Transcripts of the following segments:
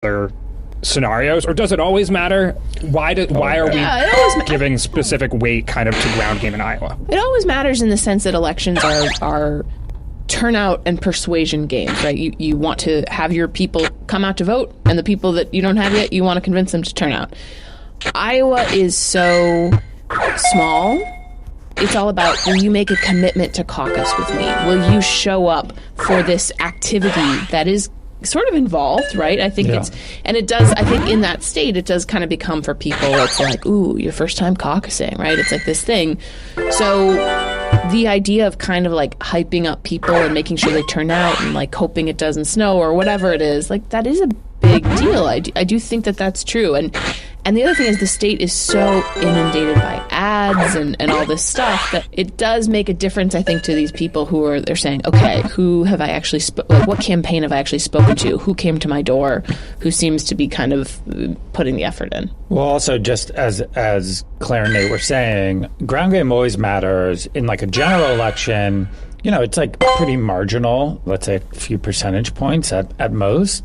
other scenarios, or does it always matter? Why are we giving specific weight kind of to ground game in Iowa? It always matters in the sense that elections are turnout and persuasion games, right? You want to have your people come out to vote, and the people that you don't have yet, you want to convince them to turn out. Iowa is so small. It's all about, will you make a commitment to caucus with me? Will you show up for this activity that is sort of involved, right? I think it does, I think in that state, it does kind of become for people, it's like, ooh, your first time caucusing, right? It's like this thing. So the idea of kind of like hyping up people and making sure they turn out and like hoping it doesn't snow or whatever it is, like that is a big deal. I do think that that's true. And the other thing is the state is so inundated by ads and all this stuff that it does make a difference, I think, to these people they're saying, okay, who have I actually, what campaign have I actually spoken to? Who came to my door? Who seems to be kind of putting the effort in? Well, also, just as Claire and Nate were saying, ground game always matters. In like a general election, it's like pretty marginal, let's say a few percentage points at most.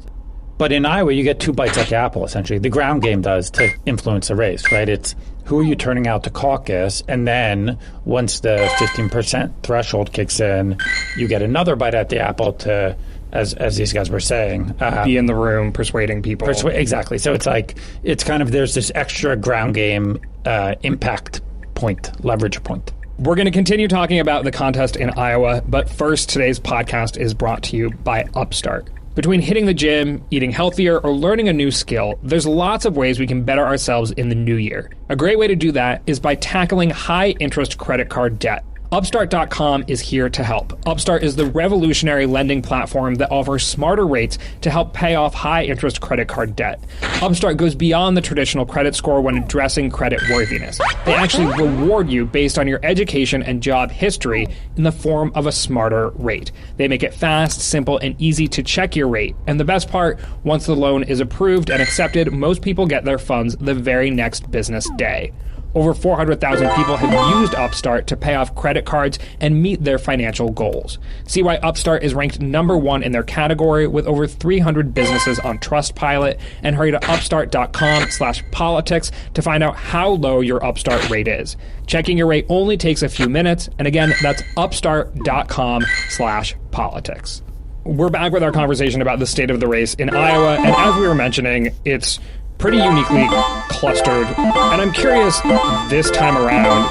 But in Iowa, you get 2 bites at the apple, essentially. The ground game does to influence the race, right? It's who are you turning out to caucus? And then once the 15% threshold kicks in, you get another bite at the apple to, as these guys were saying, be in the room, persuading people. Exactly. So it's like, it's kind of, there's this extra ground game impact point, leverage point. We're going to continue talking about the contest in Iowa, but first, today's podcast is brought to you by Upstart. Between hitting the gym, eating healthier, or learning a new skill, there's lots of ways we can better ourselves in the new year. A great way to do that is by tackling high-interest credit card debt. Upstart.com is here to help. Upstart is the revolutionary lending platform that offers smarter rates to help pay off high-interest credit card debt. Upstart goes beyond the traditional credit score when addressing credit worthiness. They actually reward you based on your education and job history in the form of a smarter rate. They make it fast, simple, and easy to check your rate. And the best part, once the loan is approved and accepted, most people get their funds the very next business day. Over 400,000 people have used Upstart to pay off credit cards and meet their financial goals. See why Upstart is ranked #1 in their category with over 300 businesses on Trustpilot, and hurry to upstart.com/politics to find out how low your Upstart rate is. Checking your rate only takes a few minutes, and again, that's upstart.com/politics. We're back with our conversation about the state of the race in Iowa, and as we were mentioning, it's pretty uniquely clustered, and I'm curious this time around,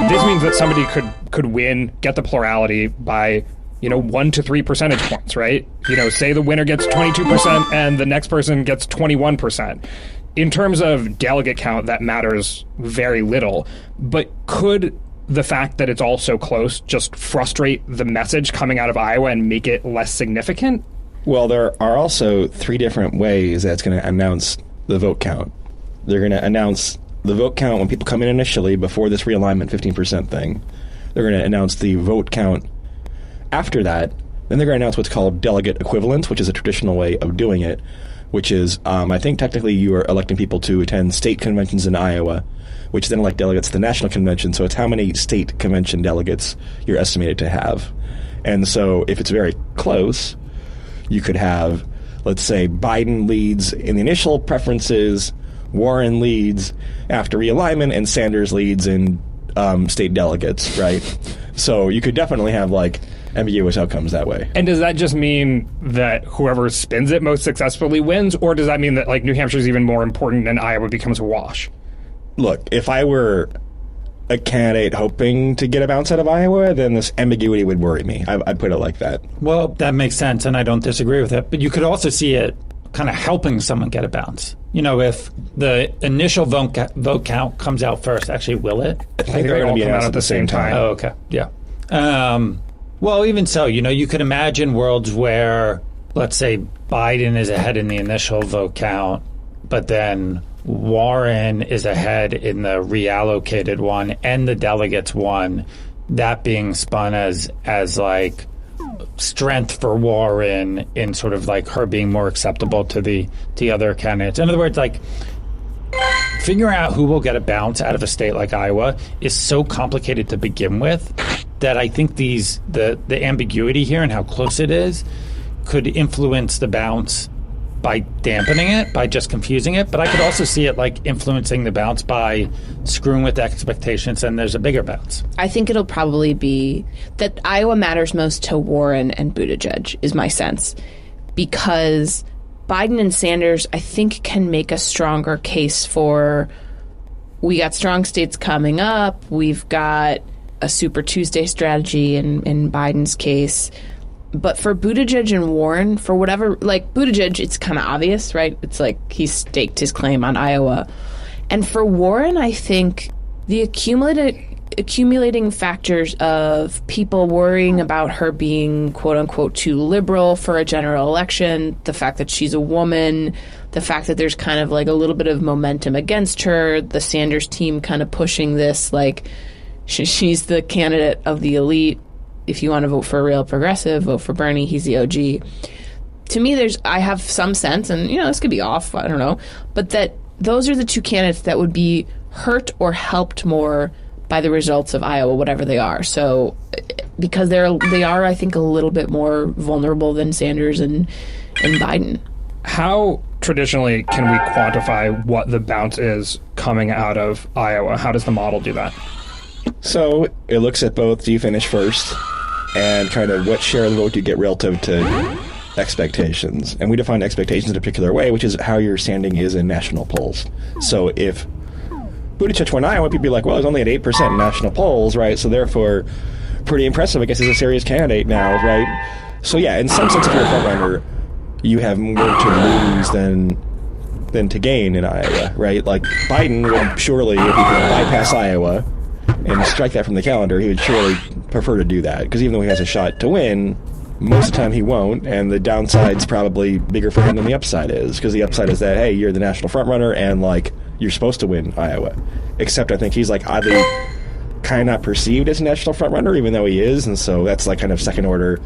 this means that somebody could win, get the plurality by 1 to 3 percentage points, right? Say the winner gets 22% and the next person gets 21%. In terms of delegate count, that matters very little, but could the fact that it's all so close just frustrate the message coming out of Iowa and make it less significant? Well, there are also 3 different ways that's going to announce the vote count. They're going to announce the vote count when people come in initially before this realignment 15% thing. They're going to announce the vote count after that. Then they're going to announce what's called delegate equivalence, which is a traditional way of doing it, which is, I think technically you are electing people to attend state conventions in Iowa, which then elect delegates to the national convention. So it's how many state convention delegates you're estimated to have. And so if it's very close, you could have, let's say, Biden leads in the initial preferences, Warren leads after realignment, and Sanders leads in state delegates, right? So you could definitely have, ambiguous outcomes that way. And does that just mean that whoever spins it most successfully wins, or does that mean that, New Hampshire is even more important and Iowa becomes a wash? Look, if I were a candidate hoping to get a bounce out of Iowa, then this ambiguity would worry me. I'd put it like that. Well, that makes sense, and I don't disagree with it. But you could also see it kind of helping someone get a bounce. If the initial vote count comes out first, actually, will it? I think they're going to be out at the same time. Oh, okay. Yeah. Well, even so, you could imagine worlds where, let's say, Biden is ahead in the initial vote count, but then Warren is ahead in the reallocated one and the delegates one, that being spun as strength for Warren in sort of her being more acceptable to the other candidates. In other words, figuring out who will get a bounce out of a state like Iowa is so complicated to begin with that I think the ambiguity here and how close it is could influence the bounce by dampening it, by just confusing it, but I could also see it like influencing the bounce by screwing with expectations, and there's a bigger bounce. I think it'll probably be that Iowa matters most to Warren and Buttigieg, is my sense, because Biden and Sanders, I think, can make a stronger case for, we got strong states coming up, we've got a Super Tuesday strategy in Biden's case. But for Buttigieg and Warren, for whatever, like Buttigieg, it's kind of obvious, right? It's like he staked his claim on Iowa. And for Warren, I think the accumulating factors of people worrying about her being, quote unquote, too liberal for a general election, the fact that she's a woman, the fact that there's kind of like a little bit of momentum against her, the Sanders team kind of pushing this, like she's the candidate of the elite. If you want to vote for a real progressive, vote for Bernie. He's the OG. To me, I have some sense, and this could be off, I don't know, but that those are the two candidates that would be hurt or helped more by the results of Iowa, whatever they are. So, because they are, I think, a little bit more vulnerable than Sanders and Biden. How traditionally can we quantify what the bounce is coming out of Iowa? How does the model do that? So it looks at both, do you finish first, and kind of what share of the vote do you get relative to expectations. And we define expectations in a particular way, which is how your standing is in national polls. So if Buttigieg won Iowa, people be like, well, he's only at 8% in national polls, right? So therefore, pretty impressive. I guess he's a serious candidate now, right? So yeah, in some sense, if you're a frontrunner, you have more to lose than to gain in Iowa, right? Like Biden would surely, if he could bypass Iowa and strike that from the calendar, he would surely prefer to do that, because even though he has a shot to win, most of the time he won't, and the downside's probably bigger for him than the upside is, because the upside is that, hey, you're the national frontrunner, and like you're supposed to win Iowa. Except I think he's like oddly kind of not perceived as a national frontrunner, even though he is, and so that's like kind of second order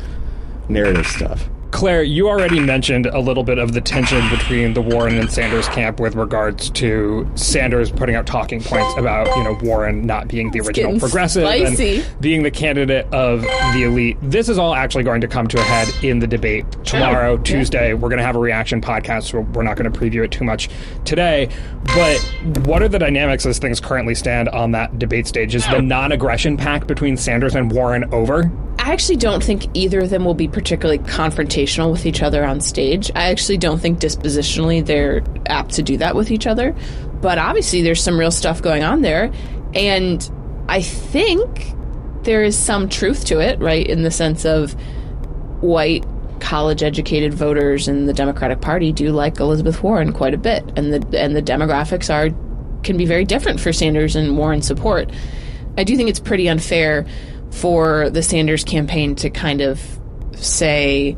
narrative stuff. Claire, you already mentioned a little bit of the tension between the Warren and Sanders camp with regards to Sanders putting out talking points about, Warren not being the original progressive and being the candidate of the elite. This is all actually going to come to a head in the debate tomorrow, Tuesday. We're going to have a reaction podcast, so we're not going to preview it too much today. But what are the dynamics as things currently stand on that debate stage? Is the non-aggression pact between Sanders and Warren over? I actually don't think either of them will be particularly confrontational with each other on stage. I actually don't think dispositionally they're apt to do that with each other. But obviously there's some real stuff going on there. And I think there is some truth to it, right, in the sense of white college-educated voters in the Democratic Party do like Elizabeth Warren quite a bit. And the demographics can be very different for Sanders and Warren support. I do think it's pretty unfair for the Sanders campaign to kind of say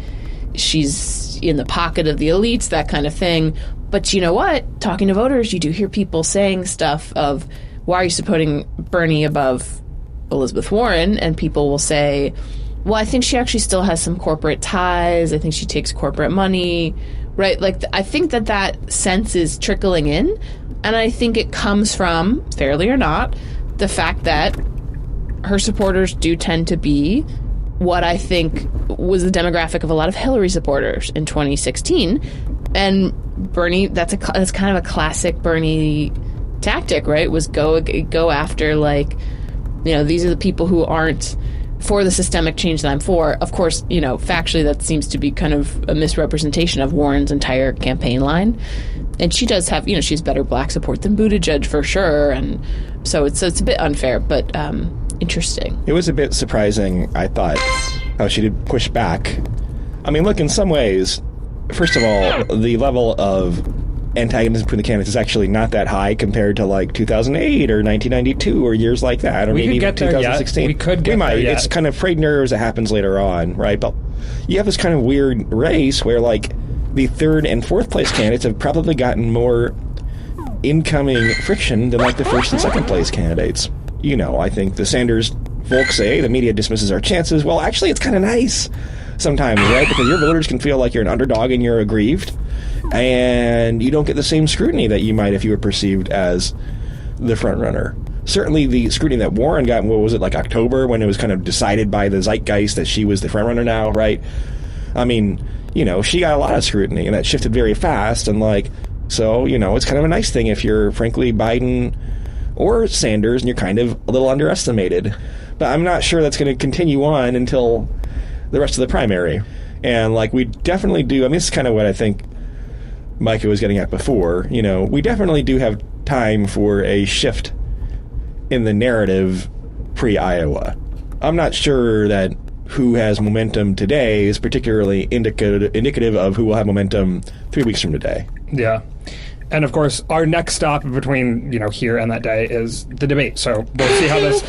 she's in the pocket of the elites, that kind of thing. But you know what? Talking to voters, you do hear people saying stuff of, why are you supporting Bernie above Elizabeth Warren? And people will say, well, I think she actually still has some corporate ties. I think she takes corporate money, right? Like, I think that sense is trickling in. And I think it comes from, fairly or not, the fact that her supporters do tend to be what I think was the demographic of a lot of Hillary supporters in 2016. And Bernie, that's kind of a classic Bernie tactic, right? Was go after, like, these are the people who aren't for the systemic change that I'm for. Of course, factually that seems to be kind of a misrepresentation of Warren's entire campaign line. And she does have, she has better black support than Buttigieg for sure. And so it's a bit unfair, but interesting. It was a bit surprising, I thought, how she did push back. I mean, look, in some ways, first of all, the level of antagonism between the candidates is actually not that high compared to like 2008 or 1992 or years like that, or maybe even 2016. We could get there yet. It's kind of frayed nerves that happens later on, right? But you have this kind of weird race where like the third and fourth place candidates have probably gotten more incoming friction than like the first and second place candidates. I think the Sanders folks say the media dismisses our chances. Well, actually, it's kind of nice sometimes, right? Because your voters can feel like you're an underdog and you're aggrieved, and you don't get the same scrutiny that you might if you were perceived as the front runner. Certainly, the scrutiny that Warren got, what was it, like October, when it was kind of decided by the zeitgeist that she was the front runner now, right? I mean, she got a lot of scrutiny, and that shifted very fast. And so it's kind of a nice thing if you're frankly Biden or Sanders and you're kind of a little underestimated. But I'm not sure that's going to continue on until the rest of the primary. And we definitely do. I mean, this is kind of what I think Micah was getting at before. We definitely do have time for a shift in the narrative pre-Iowa. I'm not sure that who has momentum today is particularly indicative of who will have momentum 3 weeks from today. Yeah. And of course, our next stop between, here and that day is the debate. So we'll see how this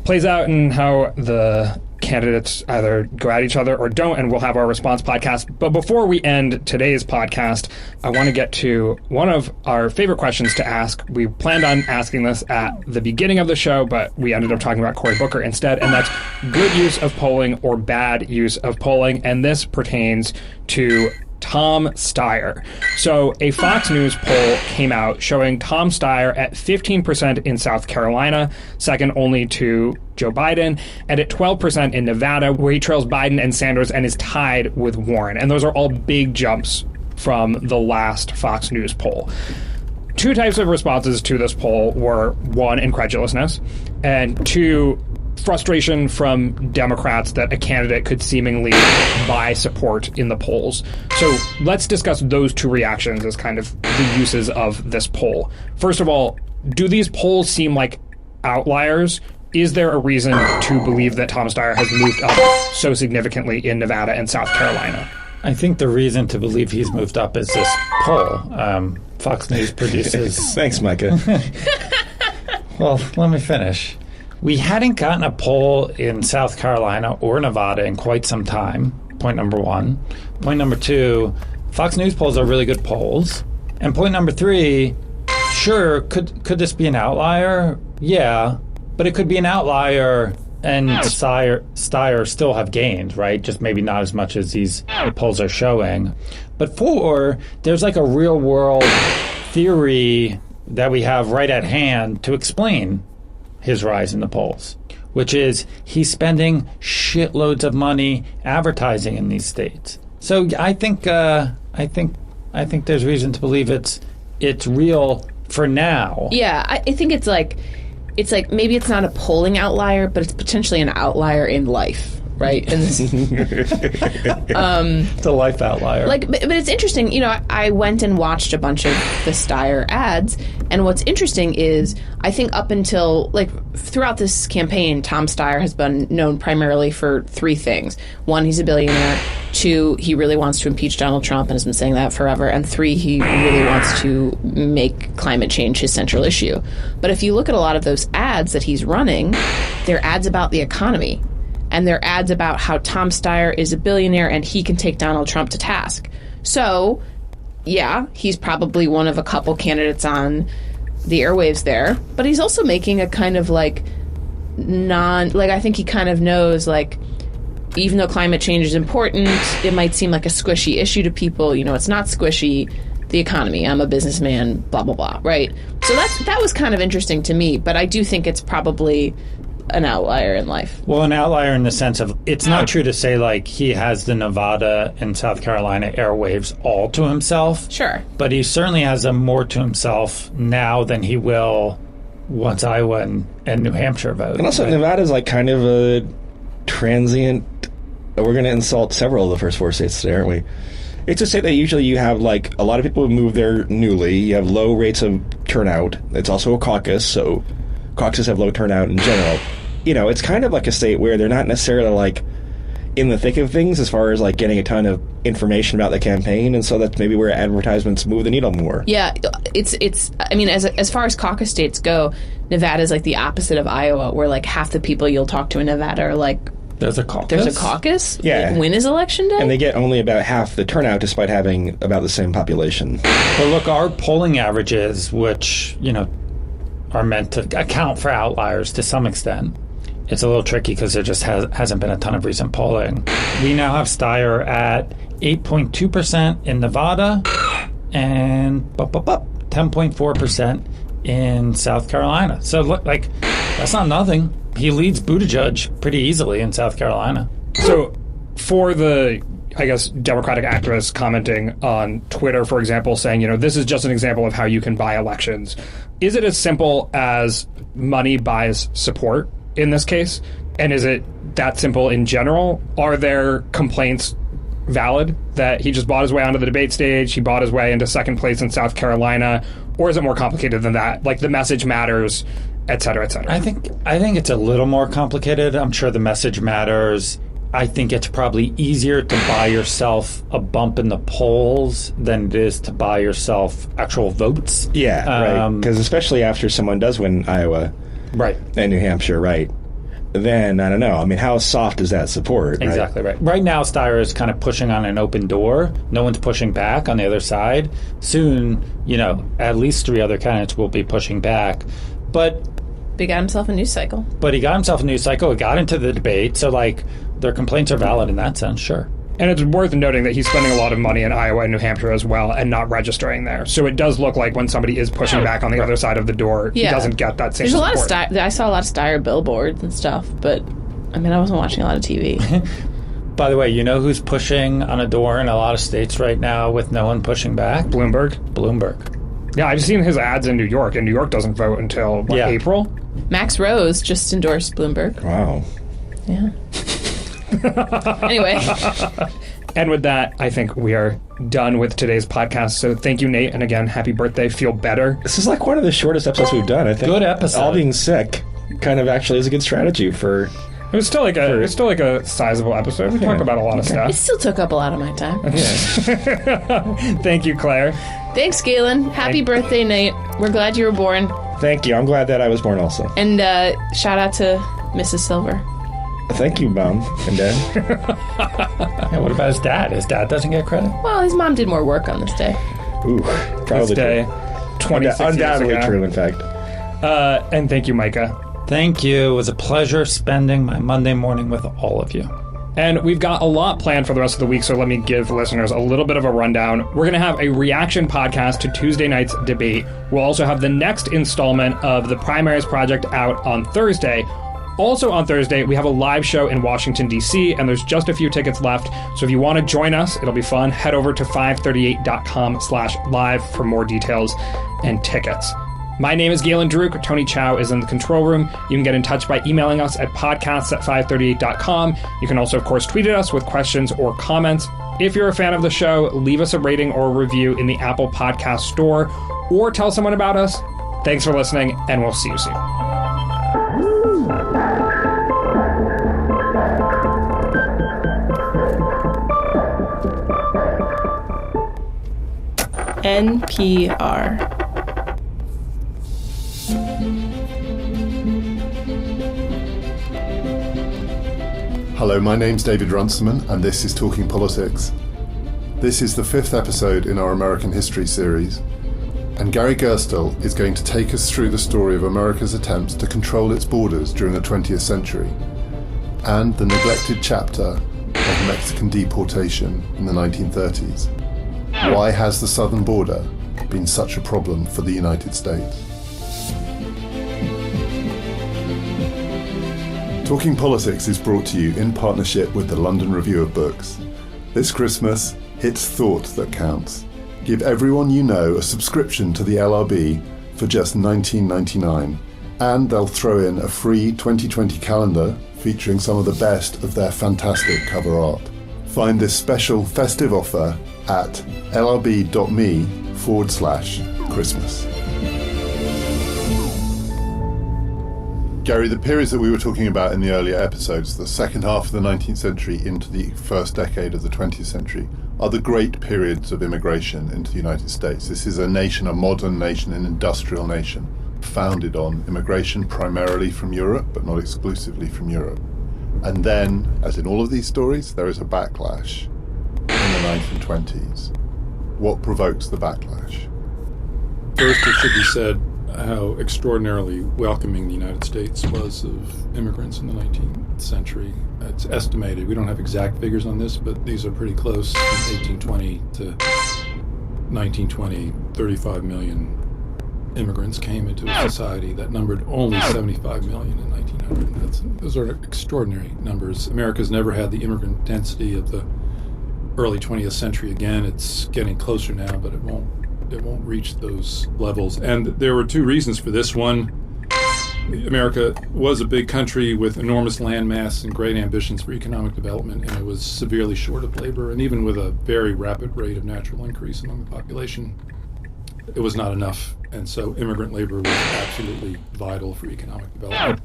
plays out and how the candidates either go at each other or don't, and we'll have our response podcast. But before we end today's podcast, I want to get to one of our favorite questions to ask. We planned on asking this at the beginning of the show, but we ended up talking about Cory Booker instead, and that's good use of polling or bad use of polling. And this pertains to Tom Steyer. So a Fox News poll came out showing Tom Steyer at 15% in South Carolina, second only to Joe Biden, and at 12% in Nevada, where he trails Biden and Sanders and is tied with Warren. And those are all big jumps from the last Fox News poll. Two types of responses to this poll were, one, incredulousness, and two, frustration from Democrats that a candidate could seemingly buy support in the polls. So let's discuss those two reactions as kind of the uses of this poll. First of all, do these polls seem like outliers? Is there a reason to believe that Tom Steyer has moved up so significantly in Nevada and South Carolina? I think the reason to believe he's moved up is this poll. Fox News produces... Thanks, Micah. Well, let me finish. We hadn't gotten a poll in South Carolina or Nevada in quite some time, point number one. Point number two, Fox News polls are really good polls. And point number three, sure, could this be an outlier? Yeah, but it could be an outlier and Steyer still have gained, right? Just maybe not as much as these polls are showing. But four, there's a real world theory that we have right at hand to explain his rise in the polls, which is he's spending shitloads of money advertising in these states. So I think there's reason to believe it's real for now. Yeah, I think it's like maybe it's not a polling outlier, but it's potentially an outlier in life, right? And this, it's a life outlier. But it's interesting. I went and watched a bunch of the Steyer ads, and what's interesting is I think up until throughout this campaign, Tom Steyer has been known primarily for three things. One, he's a billionaire. Two, he really wants to impeach Donald Trump and has been saying that forever. And three, he really wants to make climate change his central issue. But if you look at a lot of those ads that he's running, they're ads about the economy. And they're ads about how Tom Steyer is a billionaire and he can take Donald Trump to task. So, yeah, he's probably one of a couple candidates on the airwaves there. But he's also making a kind of I think he kind of knows, even though climate change is important, it might seem like a squishy issue to people. It's not squishy. The economy. I'm a businessman, blah, blah, blah, right? So that was kind of interesting to me. But I do think it's probably an outlier in life. Well, an outlier in the sense of it's not true to say he has the Nevada and South Carolina airwaves all to himself. Sure. But he certainly has them more to himself now than he will once Iowa and New Hampshire vote. And also, right? Nevada's kind of a transient. We're going to insult several of the first four states today, aren't we? It's a state that usually you have a lot of people who move there newly. You have low rates of turnout. It's also a caucus, so caucuses have low turnout in general. It's kind of like a state where they're not necessarily in the thick of things as far as getting a ton of information about the campaign, and so that's maybe where advertisements move the needle more. Yeah, it's. I mean, as far as caucus states go, Nevada is the opposite of Iowa, where half the people you'll talk to in Nevada are there's a caucus. There's a caucus? Yeah. When is election day? And they get only about half the turnout despite having about the same population. But look, our polling averages, which, are meant to account for outliers to some extent. It's a little tricky because there just hasn't been a ton of recent polling. We now have Steyer at 8.2% in Nevada and 10.4% in South Carolina. So look, that's not nothing. He leads Buttigieg pretty easily in South Carolina. So for the, I guess, Democratic activists commenting on Twitter, for example, saying, this is just an example of how you can buy elections. Is it as simple as money buys support in this case? And is it that simple in general? Are there complaints valid that he just bought his way onto the debate stage, he bought his way into second place in South Carolina, or is it more complicated than that? Like the message matters, et cetera, et cetera. I think it's a little more complicated. I'm sure the message matters. I think it's probably easier to buy yourself a bump in the polls than it is to buy yourself actual votes. Yeah, right. Because especially after someone does win Iowa, right, and New Hampshire, right? Then, I don't know. I mean, how soft is that support? Exactly right. Right now, Steyer is kind of pushing on an open door. No one's pushing back on the other side. Soon, at least 3 other candidates will be pushing back. But he got himself a news cycle. He got into the debate. So, their complaints are valid in that sense, sure. And it's worth noting that he's spending a lot of money in Iowa and New Hampshire as well and not registering there. So it does look like when somebody is pushing back on the other side of the door, he doesn't get that same support. There's a lot of I saw a lot of Steyer billboards and stuff, but I wasn't watching a lot of TV. By the way, who's pushing on a door in a lot of states right now with no one pushing back? Bloomberg. Yeah, I've seen his ads in New York, and New York doesn't vote until, April? Max Rose just endorsed Bloomberg. Wow. Yeah. Anyway. And with that, I think we are done with today's podcast. So thank you, Nate. And again, happy birthday. Feel better. This is one of the shortest episodes we've done, I think. Good episode. All being sick kind of actually is a good strategy for... It was still like a sizable episode. We talked about a lot of stuff. It still took up a lot of my time. Thank you, Claire. Thanks, Galen. Happy birthday, Nate. We're glad you were born. Thank you. I'm glad that I was born also. And shout out to Mrs. Silver. Thank you, Mom and Dad. Yeah, what about his dad? His dad doesn't get credit? Well, his mom did more work on this day. Ooh, probably this day, 26 undoubtedly years ago. True, in fact. And thank you, Micah. Thank you. It was a pleasure spending my Monday morning with all of you. And we've got a lot planned for the rest of the week, so let me give listeners a little bit of a rundown. We're going to have a reaction podcast to Tuesday night's debate. We'll also have the next installment of the Primaries Project out on Thursday. Also on Thursday, we have a live show in Washington, D.C., and there's just a few tickets left. So if you want to join us, it'll be fun. Head over to 538.com/live for more details and tickets. My name is Galen Druk. Tony Chow is in the control room. You can get in touch by emailing us at podcasts@538.com. You can also, of course, tweet at us with questions or comments. If you're a fan of the show, leave us a rating or a review in the Apple Podcast Store or tell someone about us. Thanks for listening, and we'll see you soon. NPR. Hello, my name's David Runciman, and this is Talking Politics. This is the 5th episode in our American History series, and Gary Gerstle is going to take us through the story of America's attempts to control its borders during the 20th century, and the neglected chapter of Mexican deportation in the 1930s. Why has the southern border been such a problem for the United States? Talking Politics is brought to you in partnership with the London Review of Books. This Christmas, it's thought that counts. Give everyone you know a subscription to the LRB for just $19.99, and they'll throw in a free 2020 calendar featuring some of the best of their fantastic cover art. Find this special festive offer at lrb.me/Christmas. Gary, the periods that we were talking about in the earlier episodes, the second half of the 19th century into the first decade of the 20th century, are the great periods of immigration into the United States. This is a nation, a modern nation, an industrial nation, founded on immigration primarily from Europe, but not exclusively from Europe. And then, as in all of these stories, there is a backlash in the 1920s. What provokes the backlash? First, it should be said how extraordinarily welcoming the United States was of immigrants in the 19th century. It's estimated, we don't have exact figures on this, but these are pretty close, from 1820 to 1920, 35 million immigrants came into a society that numbered only 75 million in 1900. Those are extraordinary numbers. America's never had the immigrant density of the early 20th century again. It's getting closer now, but it won't reach those levels. And there were two reasons for this. One, America was a big country with enormous land mass and great ambitions for economic development, and it was severely short of labor. And even with a very rapid rate of natural increase among the population, it was not enough. And so immigrant labor was absolutely vital for economic development.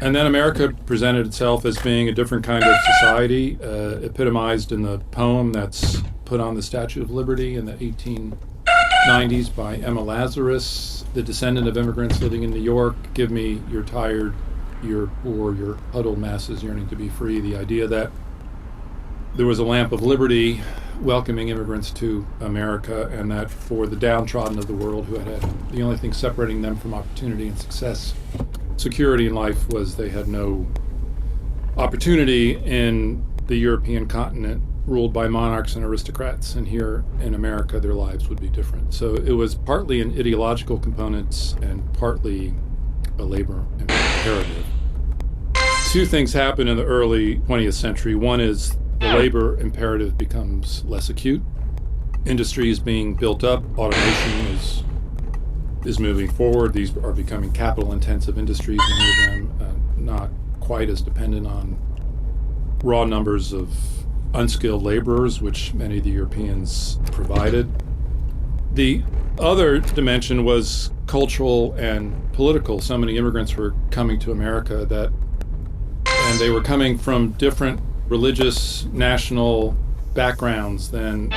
And then America presented itself as being a different kind of society, epitomized in the poem that's put on the Statue of Liberty in the 1890s by Emma Lazarus, the descendant of immigrants living in New York. Give me your tired, your poor, your huddled masses yearning to be free. The idea that there was a lamp of liberty welcoming immigrants to America, and that for the downtrodden of the world who had the only thing separating them from opportunity and success, security in life, was they had no opportunity in the European continent ruled by monarchs and aristocrats, and here in America their lives would be different. So it was partly an ideological component and partly a labor imperative. Two things happen in the early 20th century. One is the labor imperative becomes less acute. Industry is being built up. Automation is moving forward. These are becoming capital-intensive industries, many of them not quite as dependent on raw numbers of unskilled laborers, which many of the Europeans provided. The other dimension was cultural and political. So many immigrants were coming to America and they were coming from different religious, national backgrounds than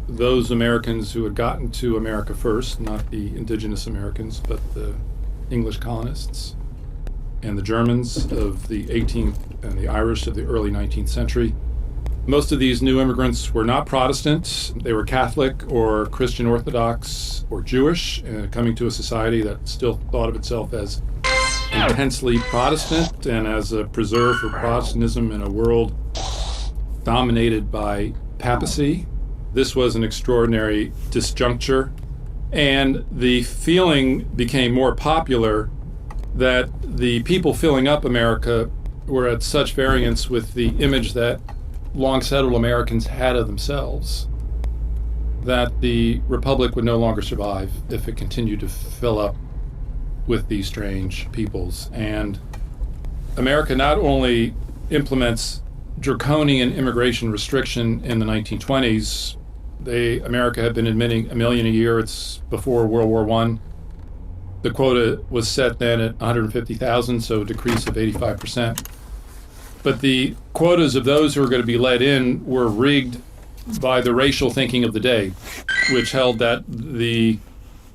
those Americans who had gotten to America first, not the indigenous Americans, but the English colonists and the Germans of the 18th and the Irish of the early 19th century. Most of these new immigrants were not Protestant. They were Catholic or Christian Orthodox or Jewish, coming to a society that still thought of itself as intensely Protestant and as a preserve for Protestantism in a world dominated by papacy. This was an extraordinary disjuncture, and the feeling became more popular that the people filling up America were at such variance with the image that long-settled Americans had of themselves that the Republic would no longer survive if it continued to fill up with these strange peoples. And America not only implements draconian immigration restriction in the 1920s. America had been admitting 1 million a year. It's before World War I. The quota was set then at 150,000, so a decrease of 85%. But the quotas of those who were going to be let in were rigged by the racial thinking of the day, which held that the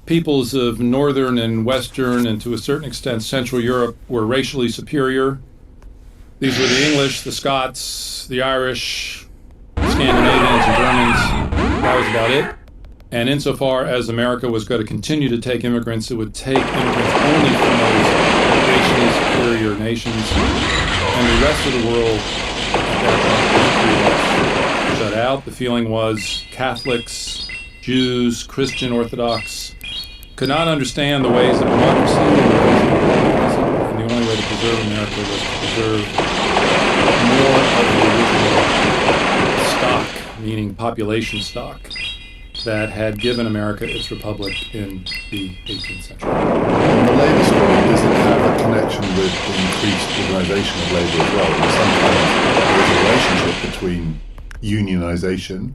peoples of Northern and Western, and to a certain extent Central Europe, were racially superior. These were the English, the Scots, the Irish, Scandinavians, and Germans. That was about it. And insofar as America was going to continue to take immigrants, it would take immigrants only from those racially superior nations. And the rest of the world at that point was shut out. The feeling was Catholics, Jews, Christian Orthodox could not understand the ways of democracy and the only way to preserve America was to preserve more of the original stock, meaning population stock, that had given America its republic in the 18th century. And the labour story, does it have a connection with the increased organisation of labour as well? And sometimes there is a relationship between unionisation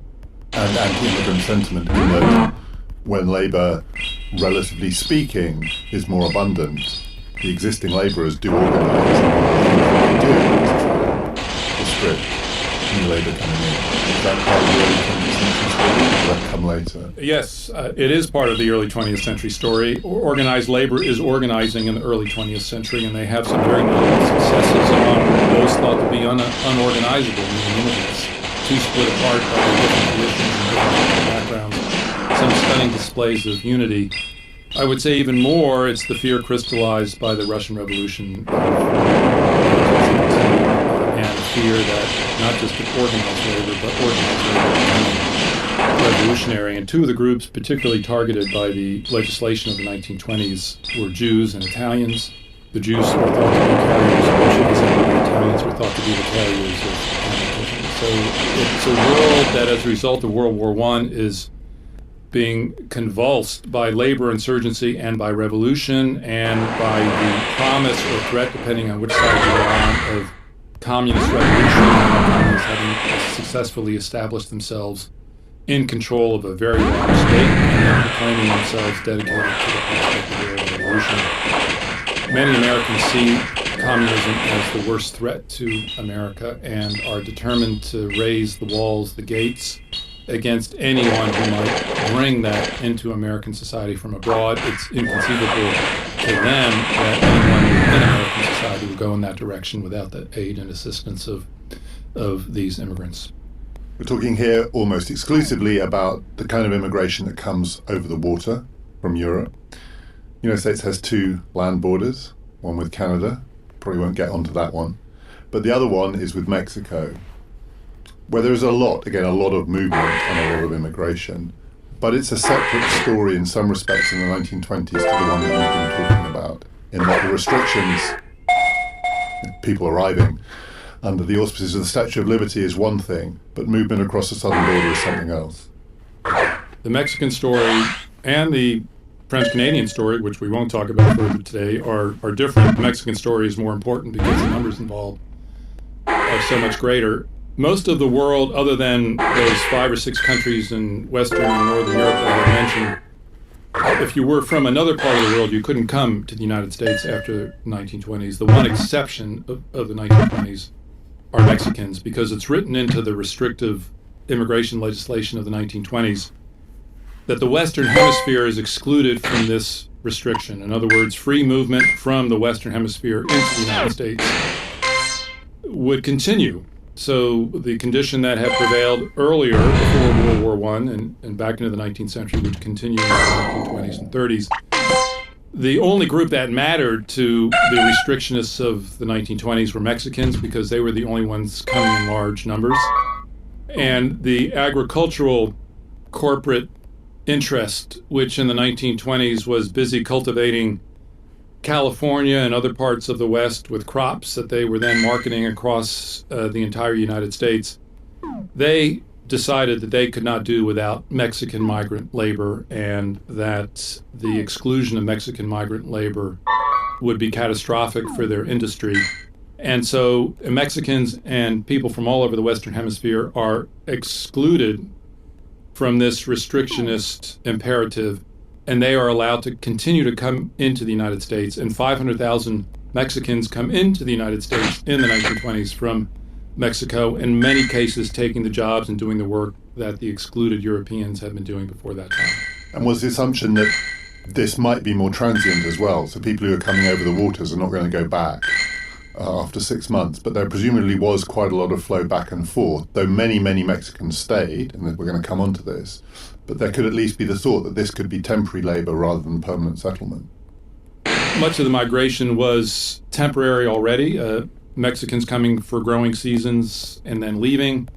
and anti-immigrant sentiment, in that when labour, relatively speaking, is more abundant, the existing labourers do organise, and do to try to restrict new labour coming in. Is that part of the early 20th century story, or will that come later? Yes, it is part of the early 20th century story. Organized labor is organizing in the early 20th century, and they have some very notable successes among those thought to be unorganizable, meaning immigrants, too split apart by their different traditions and different backgrounds. Some stunning displays of unity. I would say even more, it's the fear crystallized by the Russian Revolution and the fear that not just organized labor, but organized labor revolutionary, and two of the groups particularly targeted by the legislation of the 1920s were Jews and Italians. The Jews were thought to be carriers of witches, and the Italians were thought to be the carriers of anarchism. So it's a world that, as a result of World War I, is being convulsed by labor insurgency and by revolution and by the promise or threat, depending on which side you're on, of communist revolution, and communists having successfully established themselves in control of a very large state and then proclaiming themselves dedicated to the prospect of world revolution. Many Americans see communism as the worst threat to America and are determined to raise the walls, the gates, against anyone who might bring that into American society from abroad. It's inconceivable to them that anyone within American society would go in that direction without the aid and assistance of these immigrants. We're talking here almost exclusively about the kind of immigration that comes over the water from Europe. The United States has two land borders, one with Canada, probably won't get onto that one, but the other one is with Mexico, where there is a lot of movement and a lot of immigration, but it's a separate story in some respects in the 1920s to the one that you've been talking about, in that the restrictions, people arriving under the auspices of the Statue of Liberty is one thing, but movement across the southern border is something else. The Mexican story and the French-Canadian story, which we won't talk about further today, are different. The Mexican story is more important because the numbers involved are so much greater. Most of the world, other than those 5 or 6 countries in Western and Northern Europe that I mentioned, if you were from another part of the world, you couldn't come to the United States after the 1920s. The one exception of the 1920s are Mexicans, because it's written into the restrictive immigration legislation of the 1920s that the Western Hemisphere is excluded from this restriction. In other words, free movement from the Western Hemisphere into the United States would continue. So the condition that had prevailed earlier before World War I and back into the 19th century would continue in the 1920s and 30s. The only group that mattered to the restrictionists of the 1920s were Mexicans, because they were the only ones coming in large numbers. And the agricultural corporate interest, which in the 1920s was busy cultivating California and other parts of the West with crops that they were then marketing across the entire United States, they decided that they could not do without Mexican migrant labor, and that the exclusion of Mexican migrant labor would be catastrophic for their industry. And so Mexicans and people from all over the Western Hemisphere are excluded from this restrictionist imperative, and they are allowed to continue to come into the United States. And 500,000 Mexicans come into the United States in the 1920s from Mexico, in many cases taking the jobs and doing the work that the excluded Europeans had been doing before that time. And was the assumption that this might be more transient as well? So people who are coming over the waters are not going to go back after 6 months, but there presumably was quite a lot of flow back and forth, though many, many Mexicans stayed, and we're going to come on to this. But there could at least be the thought that this could be temporary labor rather than permanent settlement. Much of the migration was temporary already. Mexicans coming for growing seasons and then leaving.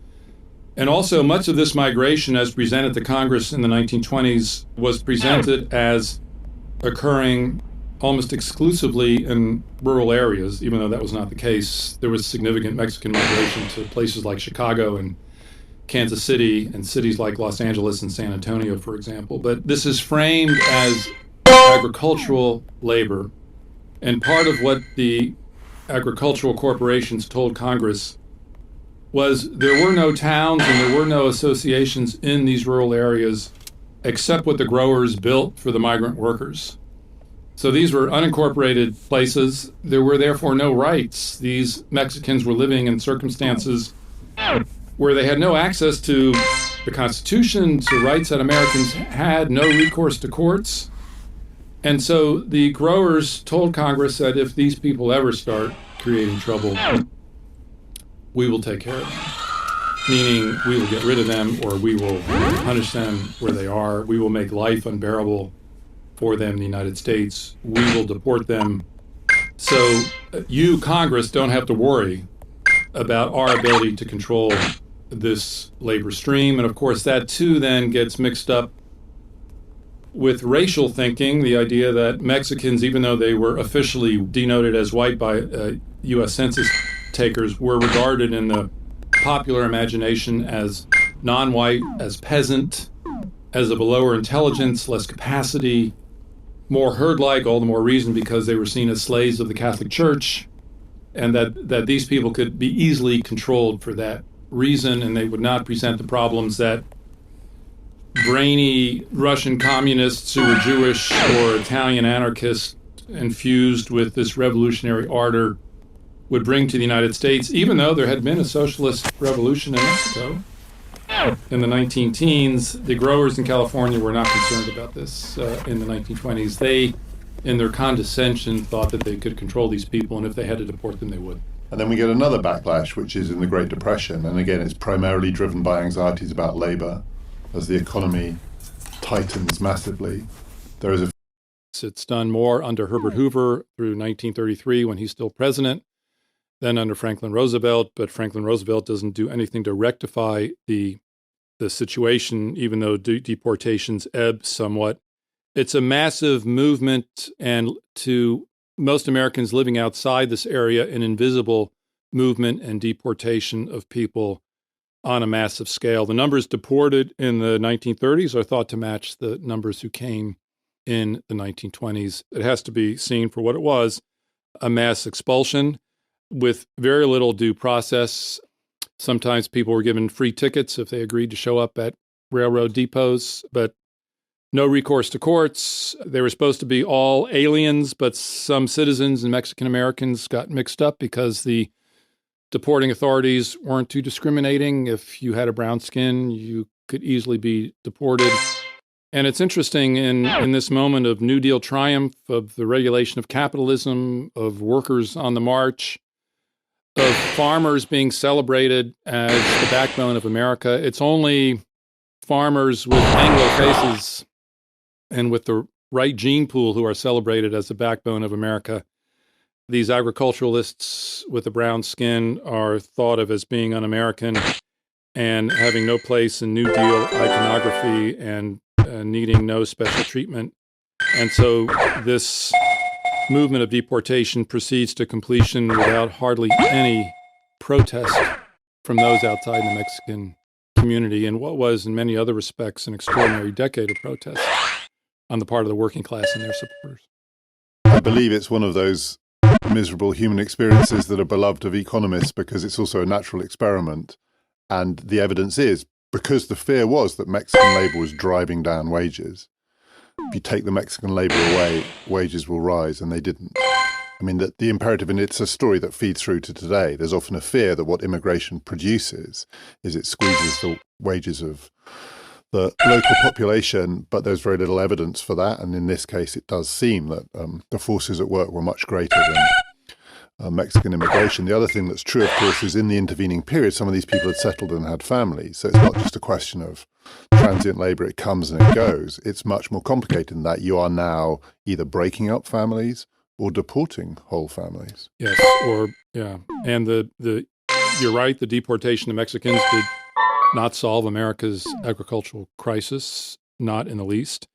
And also much of this migration, as presented to Congress in the 1920s, was presented as occurring almost exclusively in rural areas, even though that was not the case. There was significant Mexican migration to places like Chicago and Kansas City and cities like Los Angeles and San Antonio, for example. But this is framed as agricultural labor. And part of what the agricultural corporations told Congress was there were no towns and there were no associations in these rural areas except what the growers built for the migrant workers. So these were unincorporated places. There were therefore no rights. These Mexicans were living in circumstances where they had no access to the Constitution, to rights that Americans had, no recourse to courts. And so the growers told Congress that if these people ever start creating trouble, we will take care of them. Meaning we will get rid of them, or we will punish them where they are. We will make life unbearable for them in the United States. We will deport them. So you, Congress, don't have to worry about our ability to control this labor stream. And of course, that too then gets mixed up with racial thinking, the idea that Mexicans, even though they were officially denoted as white by U.S. census takers, were regarded in the popular imagination as non-white, as peasant, as of a lower intelligence, less capacity, more herd-like, all the more reason because they were seen as slaves of the Catholic Church, and that these people could be easily controlled for that reason, and they would not present the problems that brainy Russian communists who were Jewish or Italian anarchists infused with this revolutionary ardor would bring to the United States, even though there had been a socialist revolution in Mexico in the 19-teens. The growers in California were not concerned about this in the 1920s. They, in their condescension, thought that they could control these people, and if they had to deport them, they would. And then we get another backlash, which is in the Great Depression. And again, it's primarily driven by anxieties about labor. As the economy tightens massively, there is a... It's done more under Herbert Hoover through 1933 when he's still president than under Franklin Roosevelt, but Franklin Roosevelt doesn't do anything to rectify the situation, even though deportations ebb somewhat. It's a massive movement, and to most Americans living outside this area, an invisible movement and deportation of people on a massive scale. The numbers deported in the 1930s are thought to match the numbers who came in the 1920s. It has to be seen for what it was, a mass expulsion with very little due process. Sometimes people were given free tickets if they agreed to show up at railroad depots, but no recourse to courts. They were supposed to be all aliens, but some citizens and Mexican Americans got mixed up because the deporting authorities weren't too discriminating. If you had a brown skin, you could easily be deported. And it's interesting in this moment of New Deal triumph, of the regulation of capitalism, of workers on the march, of farmers being celebrated as the backbone of America. It's only farmers with Anglo faces and with the right gene pool who are celebrated as the backbone of America. These agriculturalists with the brown skin are thought of as being un-American and having no place in New Deal iconography and needing no special treatment. And so this movement of deportation proceeds to completion without hardly any protest from those outside the Mexican community, in what was, in many other respects, an extraordinary decade of protest on the part of the working class and their supporters. I believe it's one of those miserable human experiences that are beloved of economists because it's also a natural experiment. And the evidence is, because the fear was that Mexican labor was driving down wages, if you take the Mexican labor away, wages will rise, and they didn't. I mean, the imperative, and it's a story that feeds through to today. There's often a fear that what immigration produces is it squeezes the wages of the local population, but there's very little evidence for that. And in this case, it does seem that the forces at work were much greater than Mexican immigration. The other thing that's true, of course, is in the intervening period, some of these people had settled and had families. So it's not just a question of transient labor, it comes and it goes. It's much more complicated than that. You are now either breaking up families or deporting whole families. Yes, and you're right, the deportation of Mexicans did not solve America's agricultural crisis, not in the least.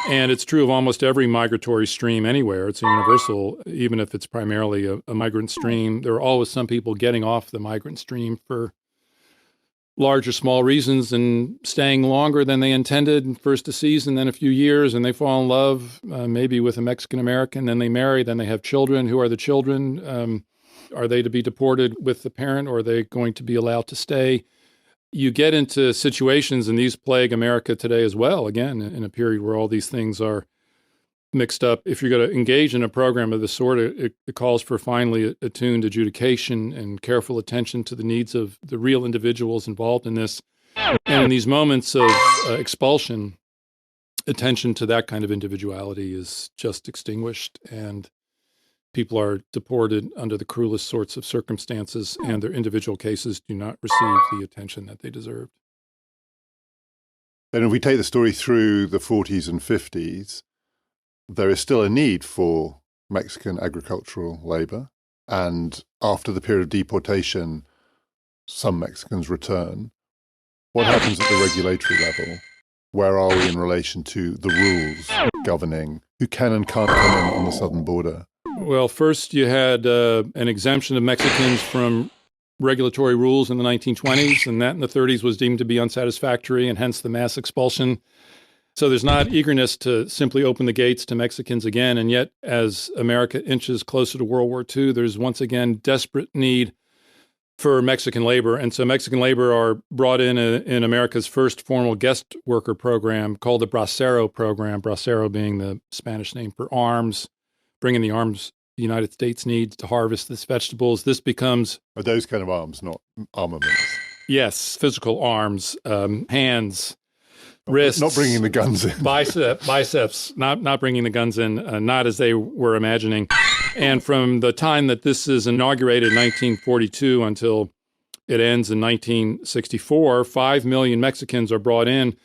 And it's true of almost every migratory stream anywhere. It's a universal, even if it's primarily a migrant stream. There are always some people getting off the migrant stream for large or small reasons and staying longer than they intended, first a season, then a few years, and they fall in love, maybe with a Mexican American, then they marry, then they have children. Who are the children? Are they to be deported with the parent, or are they going to be allowed to stay? You get into situations, and these plague America today as well, again, in a period where all these things are mixed up. If you're going to engage in a program of this sort, it calls for finely attuned adjudication and careful attention to the needs of the real individuals involved in this. And in these moments of expulsion, attention to that kind of individuality is just extinguished, and people are deported under the cruelest sorts of circumstances, and their individual cases do not receive the attention that they deserved. And if we take the story through the 40s and 50s, there is still a need for Mexican agricultural labor. And after the period of deportation, some Mexicans return. What happens at the regulatory level? Where are we in relation to the rules governing who can and can't come in on the southern border? Well, first you had an exemption of Mexicans from regulatory rules in the 1920s, and that in the 30s was deemed to be unsatisfactory, and hence the mass expulsion. So there's not eagerness to simply open the gates to Mexicans again, and yet as America inches closer to World War II, there's once again desperate need for Mexican labor. And so Mexican labor are brought in America's first formal guest worker program called the Bracero program, Bracero being the Spanish name for arms, bringing the arms the United States needs to harvest these vegetables. This becomes... Are those kind of arms, not armaments? Yes, physical arms, hands, wrists. Not bringing the guns in. Biceps, not bringing the guns in, not as they were imagining. And from the time that this is inaugurated in 1942 until it ends in 1964, 5 million Mexicans are brought in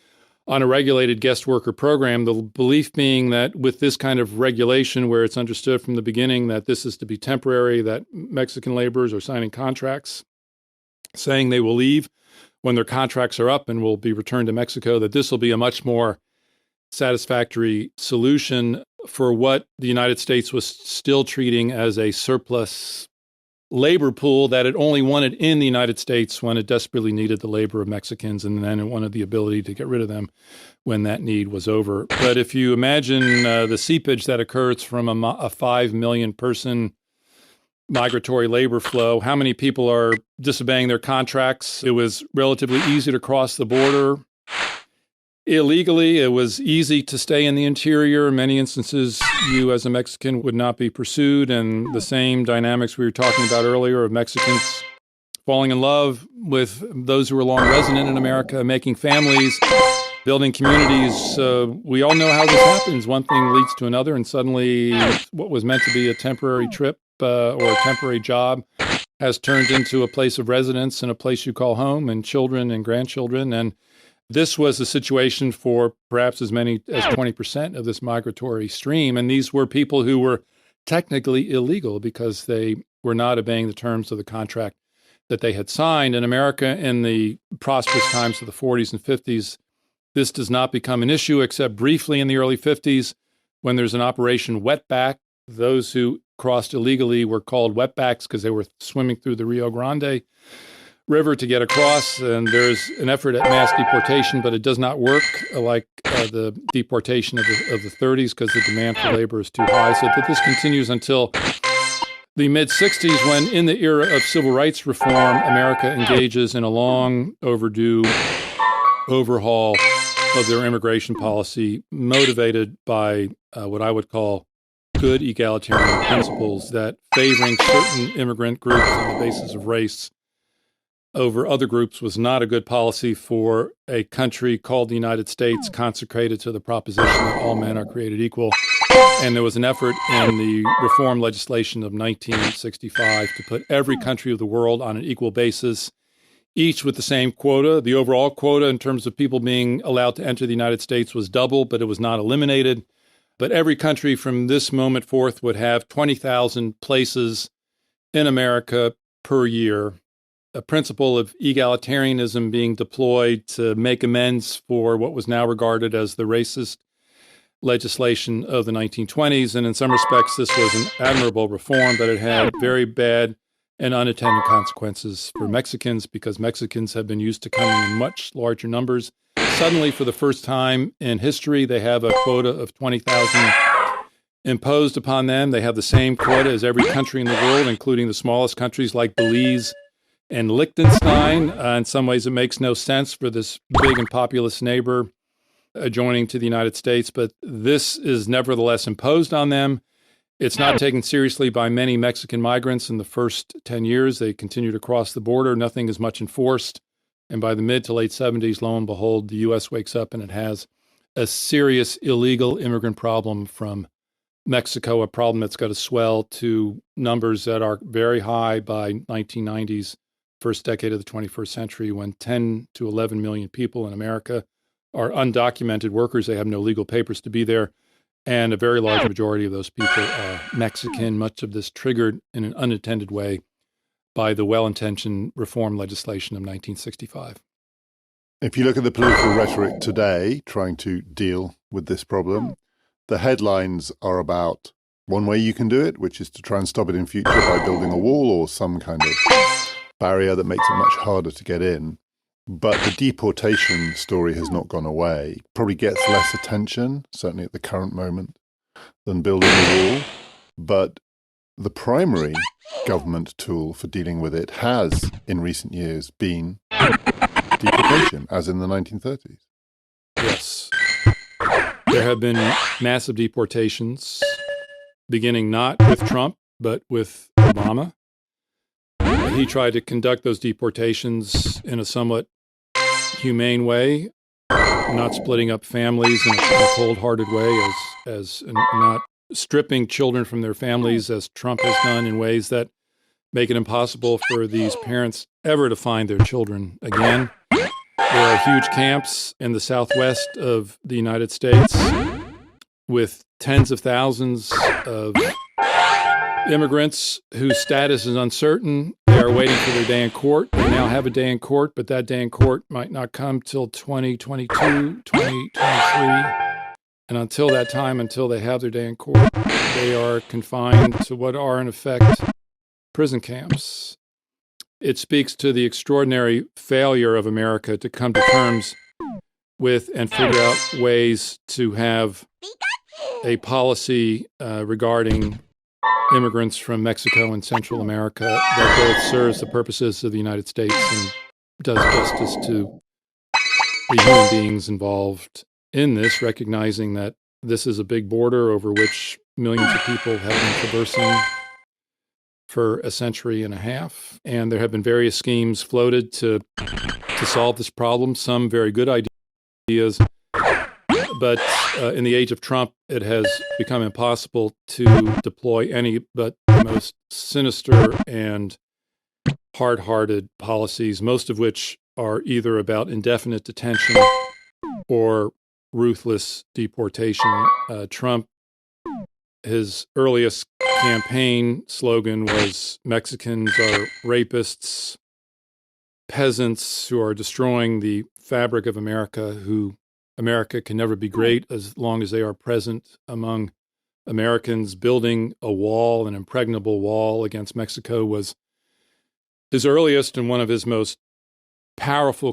on a regulated guest worker program, the belief being that with this kind of regulation where it's understood from the beginning that this is to be temporary, that Mexican laborers are signing contracts saying they will leave when their contracts are up and will be returned to Mexico, that this will be a much more satisfactory solution for what the United States was still treating as a surplus labor pool that it only wanted in the United States when it desperately needed the labor of Mexicans, and then it wanted the ability to get rid of them when that need was over. But if you imagine the seepage that occurs from a 5 million person migratory labor flow, how many people are disobeying their contracts? It was relatively easy to cross the border illegally. It was easy to stay in the interior. In many instances, you as a Mexican would not be pursued. And the same dynamics we were talking about earlier of Mexicans falling in love with those who were long resident in America, making families, building communities. We all know how this happens. One thing leads to another, and suddenly what was meant to be a temporary trip or a temporary job has turned into a place of residence and a place you call home, and children and grandchildren. And this was a situation for perhaps as many as 20% of this migratory stream. And these were people who were technically illegal because they were not obeying the terms of the contract that they had signed. In America, in the prosperous times of the 40s and 50s, this does not become an issue except briefly in the early 50s when there's an Operation Wetback. Those who crossed illegally were called wetbacks because they were swimming through the Rio Grande River to get across, and there's an effort at mass deportation, but it does not work like the deportation of the 30s because the demand for labor is too high. So that this continues until the mid-60s when, in the era of civil rights reform, America engages in a long overdue overhaul of their immigration policy, motivated by what I would call good egalitarian principles, that favoring certain immigrant groups on the basis of race over other groups was not a good policy for a country called the United States, consecrated to the proposition that all men are created equal. And there was an effort in the reform legislation of 1965 to put every country of the world on an equal basis, each with the same quota. The overall quota in terms of people being allowed to enter the United States was double, but it was not eliminated. But every country from this moment forth would have 20,000 places in America per year, a principle of egalitarianism being deployed to make amends for what was now regarded as the racist legislation of the 1920s. And in some respects, this was an admirable reform, but it had very bad and unintended consequences for Mexicans because Mexicans have been used to coming in much larger numbers. Suddenly, for the first time in history, they have a quota of 20,000 imposed upon them. They have the same quota as every country in the world, including the smallest countries like Belize and Liechtenstein. In some ways, it makes no sense for this big and populous neighbor adjoining to the United States, but this is nevertheless imposed on them. It's not taken seriously by many Mexican migrants in the first 10 years. They continue to cross the border. Nothing is much enforced. And by the mid to late 70s, lo and behold, the U.S. wakes up and it has a serious illegal immigrant problem from Mexico, a problem that's got to swell to numbers that are very high by 1990s, first decade of the 21st century, when 10 to 11 million people in America are undocumented workers. They have no legal papers to be there. And a very large majority of those people are Mexican, much of this triggered in an unintended way by the well-intentioned reform legislation of 1965. If you look at the political rhetoric today, trying to deal with this problem, the headlines are about one way you can do it, which is to try and stop it in future by building a wall or some kind of barrier that makes it much harder to get in. But the deportation story has not gone away. Probably gets less attention, certainly at the current moment, than building a wall. But the primary government tool for dealing with it has, in recent years, been deportation, as in the 1930s. Yes. There have been massive deportations, beginning not with Trump, but with Obama. He tried to conduct those deportations in a somewhat humane way, not splitting up families in a cold-hearted way, as not stripping children from their families, as Trump has done, in ways that make it impossible for these parents ever to find their children again. There are huge camps in the southwest of the United States with tens of thousands of immigrants whose status is uncertain. They are waiting for their day in court. They now have a day in court, but that day in court might not come till 2022, 2023. And until that time, until they have their day in court, they are confined to what are, in effect, prison camps. It speaks to the extraordinary failure of America to come to terms with and figure out ways to have a policy regarding immigrants from Mexico and Central America that both serves the purposes of the United States and does justice to the human beings involved in this, recognizing that this is a big border over which millions of people have been traversing for a century and a half. And there have been various schemes floated to solve this problem, some very good ideas. But in the age of Trump, it has become impossible to deploy any but the most sinister and hard-hearted policies, most of which are either about indefinite detention or ruthless deportation. Trump, his earliest campaign slogan was "Mexicans are rapists, peasants who are destroying the fabric of America, who America can never be great as long as they are present among Americans." Building a wall, an impregnable wall against Mexico, was his earliest and one of his most powerful